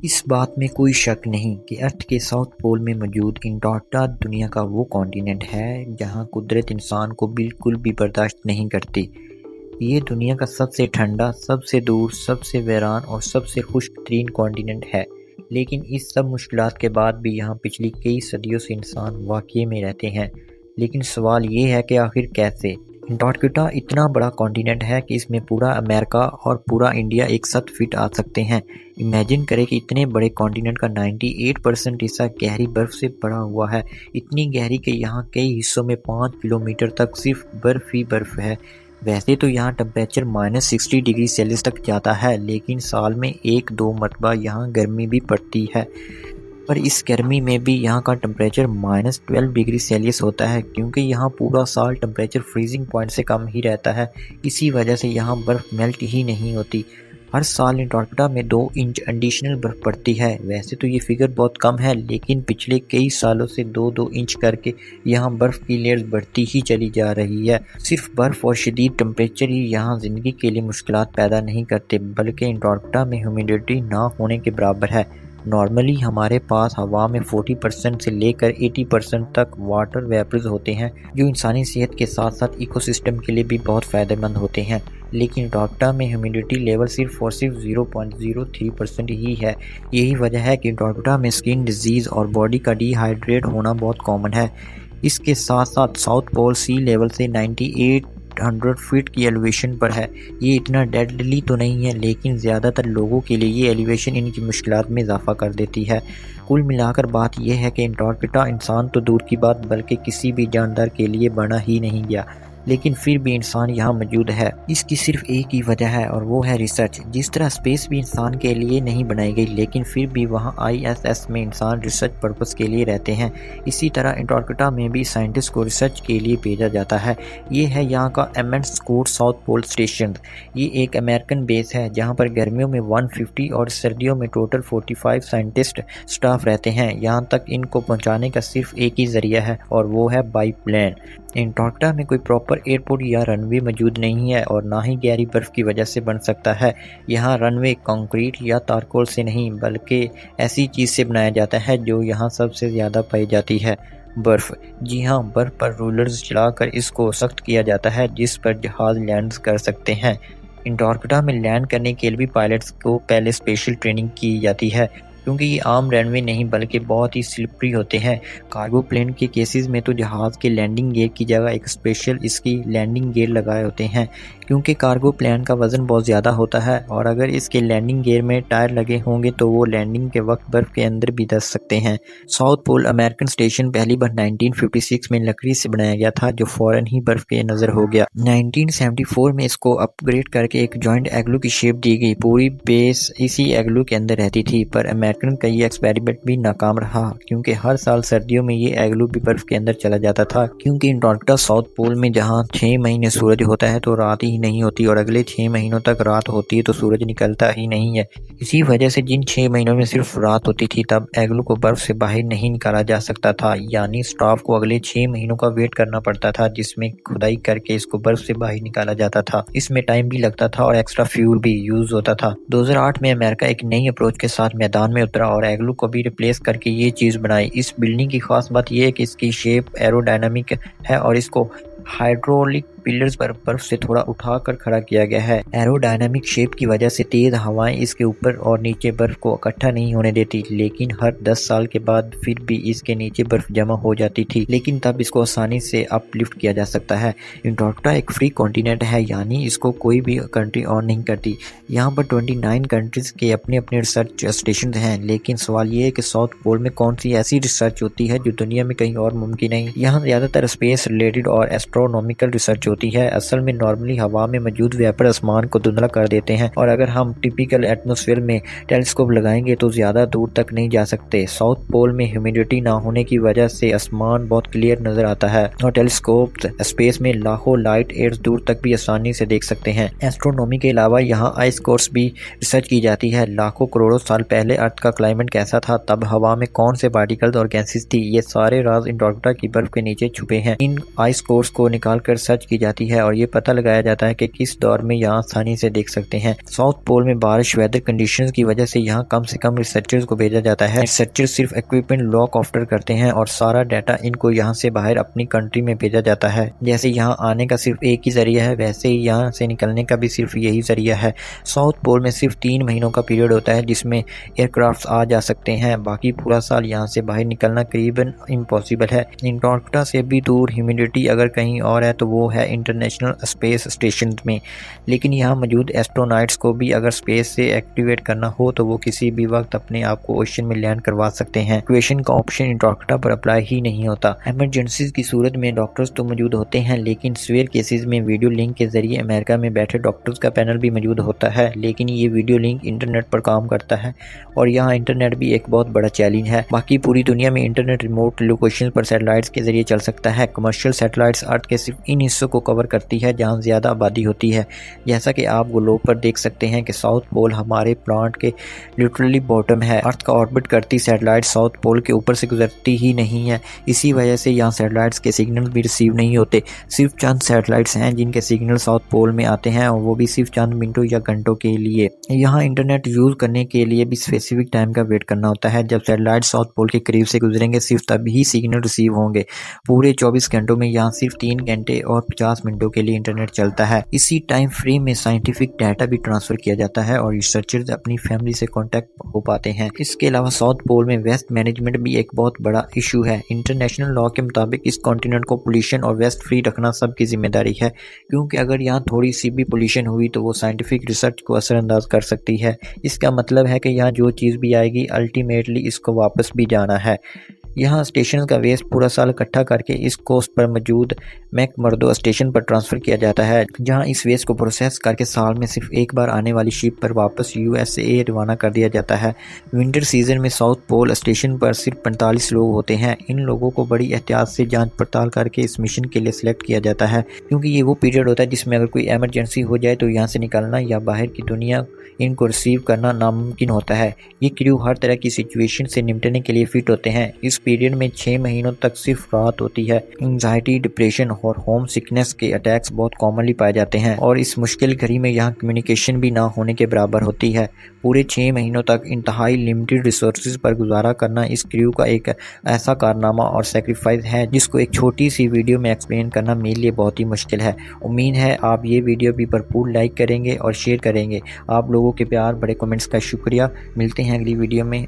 इस बात में कोई शक नहीं कि अर्थ के साउथ पोल में मौजूद अंटार्कटिका दुनिया का वो कॉन्टिनेंट है जहां कुदरत इंसान को बिल्कुल भी बर्दाश्त नहीं करती। ये दुनिया का सबसे ठंडा, सबसे दूर, सबसे वीरान और सबसे खुश्क-तरीन कॉन्टिनेंट है। लेकिन इस सब मुश्किलात के बाद भी यहाँ पिछली कई सदियों से इंसान वाक़ई में रहते हैं। लेकिन सवाल ये है कि आखिर कैसे? अंटार्कटिका इतना बड़ा कॉन्टिनेंट है कि इसमें पूरा अमेरिका और पूरा इंडिया एक साथ फिट आ सकते हैं। इमेजिन करें कि इतने बड़े कॉन्टिनेंट का 98% हिस्सा गहरी बर्फ़ से भरा हुआ है। इतनी गहरी कि यहाँ कई हिस्सों में 5 किलोमीटर तक सिर्फ बर्फ़ ही बर्फ़ है। वैसे तो यहाँ टेम्परेचर -60 डिग्री सेल्सियस तक जाता है, लेकिन साल में 1-2 मरतबा यहाँ गर्मी भी पड़ती है। पर इस गर्मी में भी यहाँ का टेम्परेचर -12 डिग्री सेल्सियस होता है, क्योंकि यहाँ पूरा साल टेम्परेचर फ्रीजिंग पॉइंट से कम ही रहता है। इसी वजह से यहाँ बर्फ़ मेल्ट ही नहीं होती। हर साल अंटार्कटिका में 2 इंच एडिशनल बर्फ़ पड़ती है। वैसे तो ये फिगर बहुत कम है, लेकिन पिछले कई सालों से 2-2 इंच करके यहाँ बर्फ़ की लेयर्स बढ़ती ही चली जा रही है। सिर्फ बर्फ़ और शदीद टेम्परेचर ही यहाँ ज़िंदगी के लिए मुश्किलात पैदा नहीं करते, बल्कि अंटार्कटिका में ह्यूमिडिटी ना होने के बराबर है। नॉर्मली हमारे पास हवा में 40% से लेकर 80% तक वाटर वेपर्स होते हैं, जो इंसानी सेहत के साथ साथ इकोसिस्टम के लिए भी बहुत फ़ायदेमंद होते हैं। लेकिन अंटार्कटिका में ह्यूमिडिटी लेवल सिर्फ और सिर्फ 0.03% ही है। यही वजह है कि अंटार्कटिका में स्किन डिजीज़ और बॉडी का डिहाइड्रेट होना बहुत कॉमन है। इसके साथ साथ साउथ पोल सी लेवल से 9800 फीट की एलिवेशन पर है। ये इतना डेडली तो नहीं है, लेकिन ज़्यादातर लोगों के लिए ये एलिवेशन इनकी मुश्किलात में इजाफा कर देती है। कुल मिलाकर बात यह है कि अंटार्कटिका इंसान तो दूर की बात बल्कि किसी भी जानदार के लिए बना ही नहीं गया, लेकिन फिर भी इंसान यहाँ मौजूद है। इसकी सिर्फ एक ही वजह है और वो है रिसर्च। जिस तरह स्पेस भी इंसान के लिए नहीं बनाई गई, लेकिन फिर भी वहाँ ISS में इंसान रिसर्च पर्पस के लिए रहते हैं। इसी तरह अंटार्कटिका में भी साइंटिस्ट को रिसर्च के लिए भेजा जाता है। ये है यहाँ का MS code south pole station. ये एक अमेरिकन बेस है जहाँ पर गर्मियों में 150 और सर्दियों में टोटल 45 साइंटिस्ट स्टाफ रहते हैं। यहाँ तक इनको पहुँचाने का सिर्फ एक ही जरिया है और वो है बाई प्लेन। अंटार्कटिका में कोई प्रॉपर एयरपोर्ट या रनवे मौजूद नहीं है और ना ही गहरी बर्फ़ की वजह से बन सकता है। यहाँ रनवे कंक्रीट या तारकोल से नहीं, बल्कि ऐसी चीज़ से बनाया जाता है जो यहाँ सबसे ज़्यादा पाई जाती है, बर्फ़। जी हाँ, बर्फ़ पर रोलर्स चलाकर इसको सख्त किया जाता है, जिस पर जहाज़ लैंड कर सकते हैं। अंटार्कटिका में लैंड करने के लिए भी पायलट्स को पहले स्पेशल ट्रेनिंग की जाती है, क्योंकि ये आम रनवे नहीं बल्कि बहुत ही स्लिपरी होते हैं। कार्गो प्लेन के केसेस में तो जहाज़ के लैंडिंग गियर की जगह एक स्पेशल इसकी लैंडिंग गियर लगाए होते हैं, क्योंकि कार्गो प्लेन का वज़न बहुत ज़्यादा होता है और अगर इसके लैंडिंग गियर में टायर लगे होंगे तो वो लैंडिंग के वक्त बर्फ़ के अंदर भी धंस सकते हैं। साउथ पोल अमेरिकन स्टेशन पहली बार 1956 में लकड़ी से बनाया गया था, जो फ़ौरन ही बर्फ़ के नज़र हो गया। 1974 में इसको अपग्रेड करके एक जॉइंट एग्लू की शेप दी गई। पूरी बेस इसी एग्लू के अंदर रहती थी, पर अमेरिकन का ये एक्सपेरिमेंट भी नाकाम रहा, क्योंकि हर साल सर्दियों में ये एग्लू भी बर्फ़ के अंदर चला जाता था। क्योंकि अंटार्कटिका साउथ पोल में जहाँ 6 महीने सूरज होता है तो रात ही नहीं होती, और अगले 6 महीनों तक रात होती है तो सूरज निकलता ही नहीं है। इसी वजह से जिन 6 महीनों में सिर्फ रात होती थी, तब एग्लू को बर्फ़ से बाहर नहीं निकाला जा सकता था, यानी स्टाफ को अगले 6 महीनों का वेट करना पड़ता था, जिसमें खुदाई करके इसको बर्फ़ से बाहर निकाला जाता था। इसमें टाइम भी लगता था और एक्स्ट्रा फ्यूल भी यूज़ होता था। 2008 में अमेरिका एक नई अप्रोच के साथ मैदान में उतरा और एग्लू को भी रिप्लेस करके ये चीज़ बनाई। इस बिल्डिंग की खास बात यह है कि इसकी शेप एरोडायनामिक है और इसको हाइड्रोलिक पिलर्स पर बर्फ से थोड़ा उठाकर खड़ा किया गया है। एरोडायनामिक शेप की वजह से तेज हवाएं इसके ऊपर और नीचे बर्फ को इकट्ठा नहीं होने देती, लेकिन हर 10 साल के बाद फिर भी इसके नीचे बर्फ जमा हो जाती थी, लेकिन तब इसको आसानी से अपलिफ्ट किया जा सकता है। अंटार्कटिका एक फ्री कॉन्टिनेंट है, यानी इसको कोई भी कंट्री ऑन नहीं करती। यहाँ पर 29 कंट्रीज के अपने अपने रिसर्च स्टेशन हैं, लेकिन सवाल ये है कि साउथ पोल में कौन सी ऐसी रिसर्च होती है जो दुनिया में कहीं और मुमकिन नहीं। यहाँ ज़्यादातर स्पेस रिलेटेड और एस्ट्रोनॉमिकल रिसर्च होती है। असल में नॉर्मली हवा में मौजूद वेपर आसमान को धुंधला कर देते हैं, और अगर हम टिपिकल एटमॉस्फेयर में टेलीस्कोप लगाएंगे तो ज़्यादा दूर तक नहीं जा सकते। साउथ पोल में ह्यूमिडिटी ना होने की वजह से आसमान बहुत क्लियर नजर आता है और टेलीस्कोप स्पेस में लाखों लाइट ईयर्स दूर तक भी आसानी से देख सकते हैं। एस्ट्रोनॉमी के अलावा यहाँ आइस कोर्स भी रिसर्च की जाती है। लाखों करोड़ों साल पहले अर्थ का क्लाइमेट कैसा था, तब हवा में कौन से पार्टिकल्स और गैसेस थी, ये सारे राज अंटार्कटिका की बर्फ के नीचे छुपे हैं। इन आइस कोर्स को निकाल कर सर्च की जाती है और ये पता लगाया जाता है कि किस दौर में यहाँ आसानी से देख सकते हैं। साउथ पोल में बारिश वेदर कंडीशंस की वजह से यहाँ कम से कम रिसर्चर्स को भेजा जाता है। रिसर्चर्स सिर्फ इक्विपमेंट लॉक ऑफ्टर करते हैं और सारा डाटा इनको यहाँ से बाहर अपनी कंट्री में भेजा जाता है। जैसे यहाँ आने का सिर्फ एक ही जरिया है, वैसे ही यहाँ से निकलने का भी सिर्फ यही जरिया है। साउथ पोल में सिर्फ 3 महीनों का पीरियड होता है जिसमें एयरक्राफ्ट आ जा सकते हैं, बाकी पूरा साल यहाँ से बाहर निकलना करीबन इम्पॉसिबल है। एंटार्क्टिका से भी दूर ह्यूमिडिटी अगर कहीं और है तो वो है इंटरनेशनल स्पेस स्टेशन में, लेकिन यहाँ मौजूद एस्ट्रोनॉट्स को भी अगर स्पेस से एक्टिवेट करना हो तो वो किसी भी वक्त अपने आप को ओशन में लैंड करवा सकते हैं। इक्वेशन का ऑप्शन एंटार्क्टिका पर अप्लाई ही नहीं होता। इमरजेंसीज की सूरत में डॉक्टर्स तो मौजूद होते हैं, लेकिन सीवियर केसेस में वीडियो लिंक के जरिए अमेरिका में बैठे डॉक्टर्स का पैनल भी मौजूद होता है, लेकिन ये वीडियो लिंक इंटरनेट पर काम करता है और यहाँ इंटरनेट भी एक बहुत बड़ा चैलेंज है। बाकी पूरी दुनिया में इंटरनेट रिमोट लोकेशन पर सैटेलाइट्स के जरिए चल सकता है। कमर्शियल सैटेलाइट्स अर्थ के सिर्फ इन हिस्सों को कवर करती है जहाँ ज़्यादा आबादी होती है। जैसा कि आप ग्लोब पर देख सकते हैं कि साउथ पोल हमारे प्लांट के लिटरली बॉटम है। अर्थ का ऑर्बिट करती सैटेलाइट साउथ पोल के ऊपर से गुजरती ही नहीं है, इसी वजह से यहाँ सैटेलाइट्स के सिग्नल भी रिसीव नहीं होते। सिर्फ चंद सैटेलाइट्स हैं जिनके सिग्नल साउथ पोल में आते हैं और वो भी सिर्फ चंद मिनटों या घंटों के लिए। यहाँ इंटरनेट यूज़ करने के लिए भी स्पेसिफिक टाइम का वेट करना होता है। जब सैटेलाइट साउथ पोल के करीब से गुजरेंगे सिर्फ तभी सिग्नल रिसीव होंगे। पूरे 24 घंटों में यहाँ सिर्फ 3 घंटे और 50 मिनटों के लिए इंटरनेट चलता है। इसी टाइम फ्रेम में साइंटिफिक डाटा भी ट्रांसफर किया जाता है और रिसर्चर्स अपनी फैमिली से कांटेक्ट हो पाते हैं। इसके अलावा साउथ पोल में वेस्ट मैनेजमेंट भी एक बहुत बड़ा इशू है। इंटरनेशनल लॉ के मुताबिक इस कॉन्टिनेंट को पोल्यूशन और वेस्ट फ्री रखना सबकी जिम्मेदारी है, क्योंकि अगर यहाँ थोड़ी सी भी पोल्यूशन हुई तो वो साइंटिफिक रिसर्च को असरअंदाज कर सकती है। इसका मतलब है कि यहाँ जो चीज़ भी आएगी अल्टीमेटली इसको वापस भी जाना है। यहाँ स्टेशन का वेस्ट पूरा साल इकट्ठा करके इस कोस्ट पर मौजूद मैकमर्डो स्टेशन पर ट्रांसफ़र किया जाता है, जहाँ इस वेस्ट को प्रोसेस करके साल में सिर्फ एक बार आने वाली शिप पर वापस यूएसए रवाना कर दिया जाता है। विंटर सीजन में साउथ पोल स्टेशन पर सिर्फ 45 लोग होते हैं। इन लोगों को बड़ी एहतियात से जांच पड़ताल करके इस मिशन के लिए सिलेक्ट किया जाता है, क्योंकि ये वो पीरियड होता है जिसमें अगर कोई एमरजेंसी हो जाए तो यहाँ से निकलना या बाहर की दुनिया इनको रिसीव करना नामुमकिन होता है। ये क्रू हर तरह की सिचुएशन से निपटने के लिए फिट होते हैं। इस पीरियड में 6 महीनों तक सिर्फ रात होती है। एंजाइटी, डिप्रेशन और होम सिकनेस के अटैक्स बहुत कॉमनली पाए जाते हैं और इस मुश्किल घड़ी में यहाँ कम्युनिकेशन भी ना होने के बराबर होती है। पूरे 6 महीनों तक इंतहाई लिमिटेड रिसोर्सेज पर गुजारा करना इस क्रू का एक ऐसा कारनामा और सेक्रीफाइस है जिसको एक छोटी सी वीडियो में एक्सप्लेन करना मेरे लिए बहुत ही मुश्किल है। उम्मीद है आप ये वीडियो भी भरपूर लाइक करेंगे और शेयर करेंगे। आप लोगों के प्यार, बड़े कमेंट्स का शुक्रिया। मिलते हैं अगली वीडियो में।